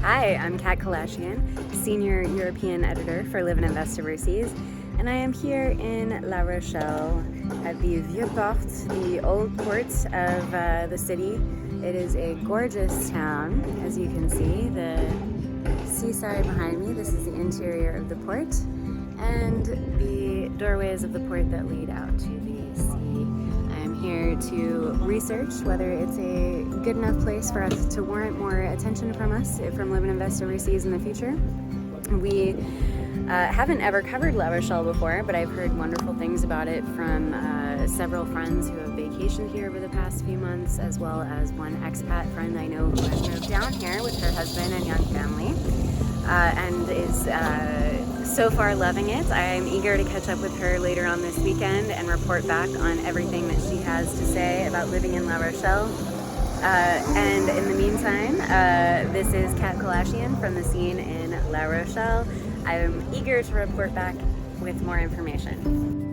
Hi, I'm Kat Kalashian, Senior European Editor for Live and Invest Overseas, and I am here in La Rochelle at the Vieux Port, the old port of the city. It is a gorgeous town, as you can see. The seaside behind me, this is the interior of the port, and the doorways of the port that lead out to the sea. I'm here to research whether it's a good enough place for us to warrant more attention from us, from Live and Invest Overseas in the future. We haven't ever covered La Rochelle before, but I've heard wonderful things about it from several friends who have vacationed here over the past few months, as well as one expat friend I know who has moved down here with her husband and young family, and is so far loving it. I'm eager to catch up with her later on this weekend and report back on everything that she has to say about living in La Rochelle. And in the meantime, this is Kat Kalashian from the scene in La Rochelle. I'm eager to report back with more information.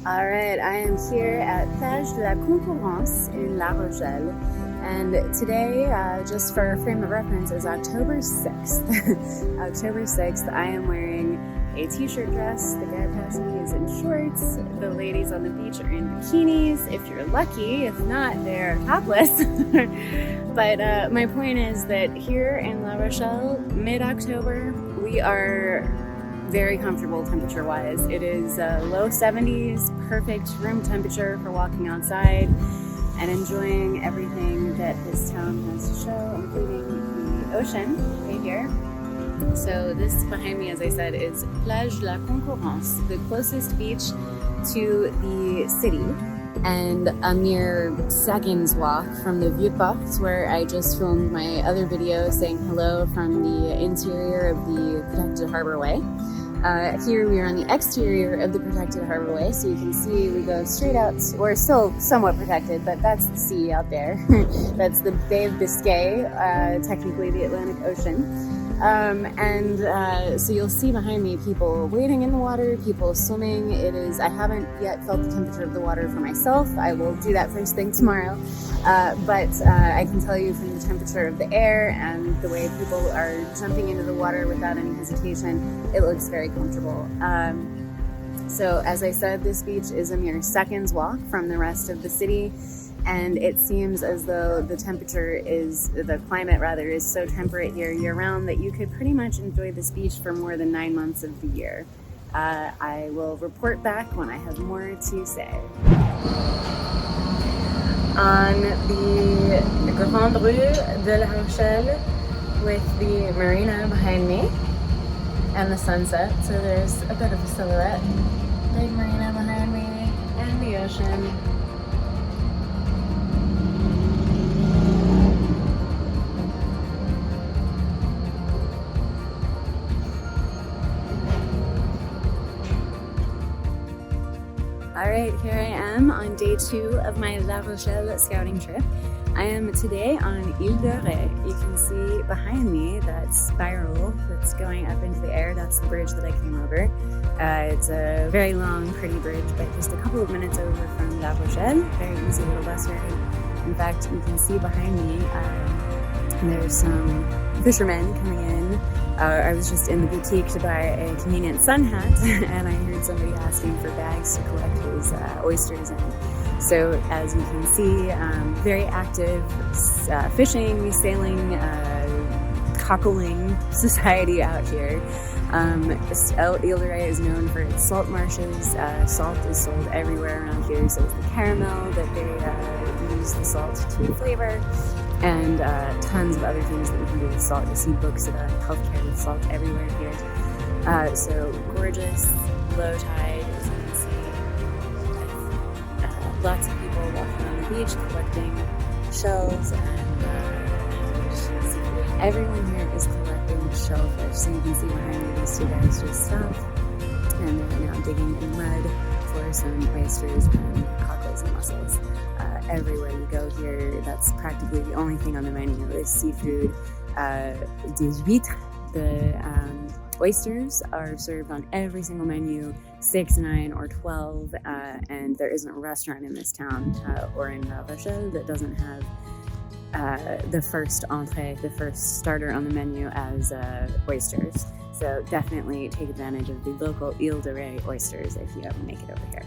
All right, I am here at Plage de la Concurrence in La Rochelle. And today, just for a frame of reference, is October 6th. October 6th, I am wearing a t-shirt dress. The guy passing me is in shorts. The ladies on the beach are in bikinis, if you're lucky. If not, they're topless. But my point is that here in La Rochelle, mid-October, we are very comfortable temperature-wise. It is low 70s, perfect room temperature for walking outside and enjoying everything that this town has to show, including the ocean right here. So this behind me, as I said, is Plage de la Concurence, the closest beach to the city, and a mere seconds walk from the Vieux Port, where I just filmed my other video saying hello from the interior of the Protected Harbor Way. Here we are on the exterior of the Protected Harbor Way, so you can see we go straight out. We're still somewhat protected, but that's the sea out there. That's the Bay of Biscay, technically the Atlantic Ocean. So you'll see behind me people wading in the water, people swimming. I haven't yet felt the temperature of the water for myself. I will do that first thing tomorrow. But I can tell you from the temperature of the air and the way people are jumping into the water without any hesitation, it looks very comfortable. So as I said, this beach is a mere seconds walk from the rest of the city. And it seems as though the climate is so temperate here year-round that you could pretty much enjoy this beach for more than 9 months of the year. I will report back when I have more to say. On the Grande Rue de La Rochelle, with the marina behind me and the sunset, so there's a bit of a silhouette. Big marina behind me and the ocean. Alright, here I am on day 2 of my La Rochelle scouting trip. I am today on Ile de Ré. You can see behind me that spiral that's going up into the air. That's the bridge that I came over. It's a very long, pretty bridge, but just a couple of minutes over from La Rochelle. Very easy little bus ride. In fact, you can see behind me there's some fishermen coming in. I was just in the boutique to buy a convenient sun hat, and I heard somebody asking for bags to collect his oysters in. So as you can see, very active fishing, sailing, cockling society out here. Ile de Ré is known for its salt marshes. Salt is sold everywhere around here, so is the caramel that they use the salt to flavor. And tons of other things that we can do with salt. You see books about healthcare with salt everywhere here. So gorgeous, low tide, as you can see. Lots of people walking on the beach collecting shells and seafood. Everyone here is collecting shellfish. So you can see behind me, these two guys just stopped and they're now digging in mud for some oysters and cockles and mussels. Everywhere you go here, that's practically the only thing on the menu is seafood. Des huîtres, the oysters, are served on every single menu. 6, 9, or 12, and there isn't a restaurant in this town or in La Rochelle that doesn't have the first entrée, the first starter on the menu as oysters. So definitely take advantage of the local Ile de Ré oysters if you ever make it over here.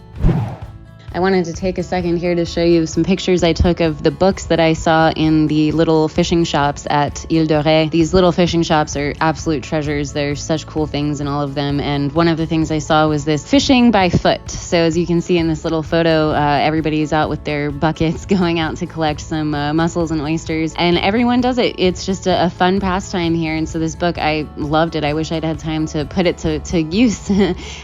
I wanted to take a second here to show you some pictures I took of the books that I saw in the little fishing shops at Ile de Ré. These little fishing shops are absolute treasures. There's such cool things in all of them. And one of the things I saw was this fishing by foot. So as you can see in this little photo, everybody's out with their buckets going out to collect some mussels and oysters. And everyone does it. It's just a fun pastime here. And so this book, I loved it. I wish I'd had time to put it to use.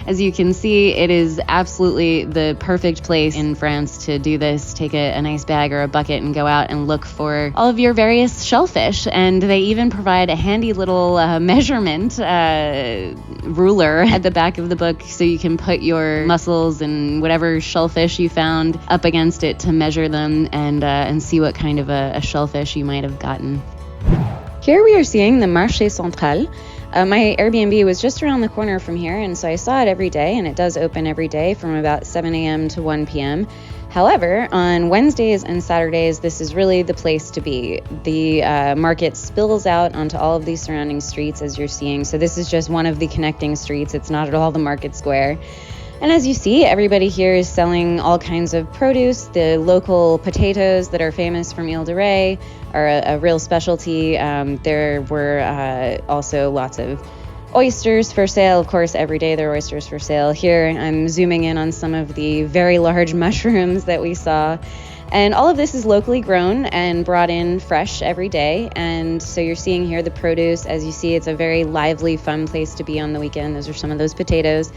As you can see, it is absolutely the perfect place in France to do this. Take a nice bag or a bucket and go out and look for all of your various shellfish. And they even provide a handy little measurement ruler at the back of the book so you can put your mussels and whatever shellfish you found up against it to measure them and see what kind of a shellfish you might have gotten. Here we are seeing the Marché Central. My Airbnb was just around the corner from here, and so I saw it every day, and it does open every day from about 7 a.m. to 1 p.m. However, on Wednesdays and Saturdays, this is really the place to be. The market spills out onto all of these surrounding streets, as you're seeing. So this is just one of the connecting streets. It's not at all the market square. And as you see, everybody here is selling all kinds of produce. The local potatoes that are famous from Ile de Ré are a real specialty. There were also lots of oysters for sale. Of course, every day there are oysters for sale. Here I'm zooming in on some of the very large mushrooms that we saw. And all of this is locally grown and brought in fresh every day. And so you're seeing here the produce. As you see, it's a very lively, fun place to be on the weekend. Those are some of those potatoes.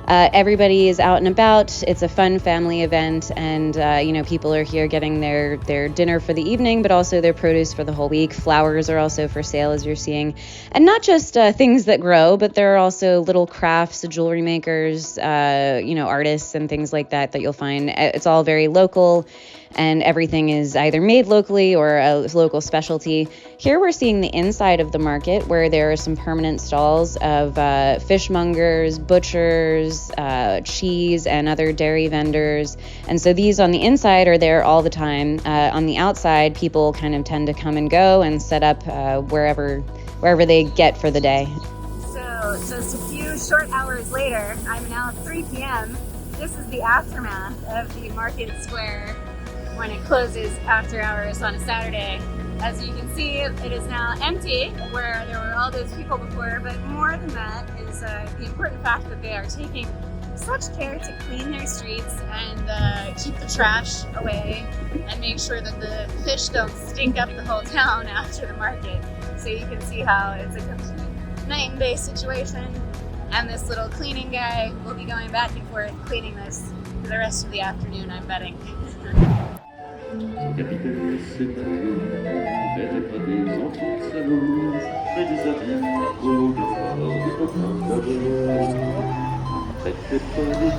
Everybody is out and about. It's a fun family event, and people are here getting their dinner for the evening, but also their produce for the whole week. Flowers are also for sale, as you're seeing, and not just things that grow, but there are also little crafts, jewelry makers, artists and things like that you'll find. It's all very local. And everything is either made locally or a local specialty. Here we're seeing the inside of the market where there are some permanent stalls of fishmongers, butchers, cheese, and other dairy vendors. And so these on the inside are there all the time. On the outside, people kind of tend to come and go and set up wherever they get for the day. So just a few short hours later, I'm now at 3 p.m. This is the aftermath of the market square when it closes after hours on a Saturday. As you can see, it is now empty where there were all those people before, but more than that is the important fact that they are taking such care to clean their streets and keep the trash away and make sure that the fish don't stink up the whole town after the market. So you can see how it's a complete night and day situation, and this little cleaning guy will be going back and forth cleaning this for the rest of the afternoon, I'm betting. Capitaine, c'est à vous. Mettre des enfants de salon, mais des habits, au de fort, des copains d'abord. Faites pas des...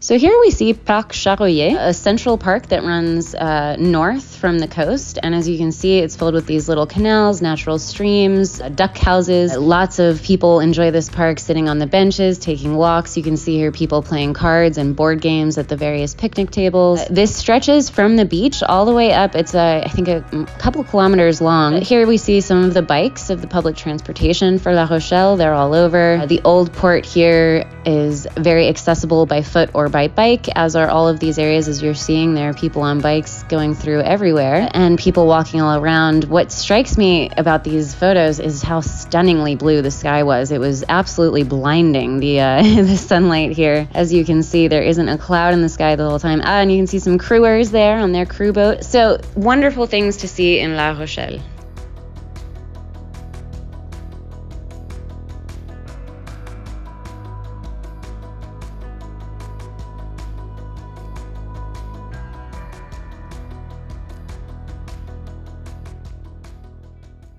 So here we see Parc Charolais, a central park that runs north from the coast. And as you can see, it's filled with these little canals, natural streams, duck houses. Lots of people enjoy this park sitting on the benches, taking walks. You can see here people playing cards and board games at the various picnic tables. This stretches from the beach all the way up. It's, I think, a couple kilometers long. Here we see some of the bikes of the public transportation for La Rochelle. They're all over. The old port here is very accessible by foot or by bike, as are all of these areas. As you're seeing, there are people on bikes going through everywhere and people walking all around. What strikes me about these photos is how stunningly blue the sky was. It was absolutely blinding, the the sunlight here. As you can see, there isn't a cloud in the sky the whole time. And you can see some crewers there on their crew boat. So wonderful things to see in La Rochelle.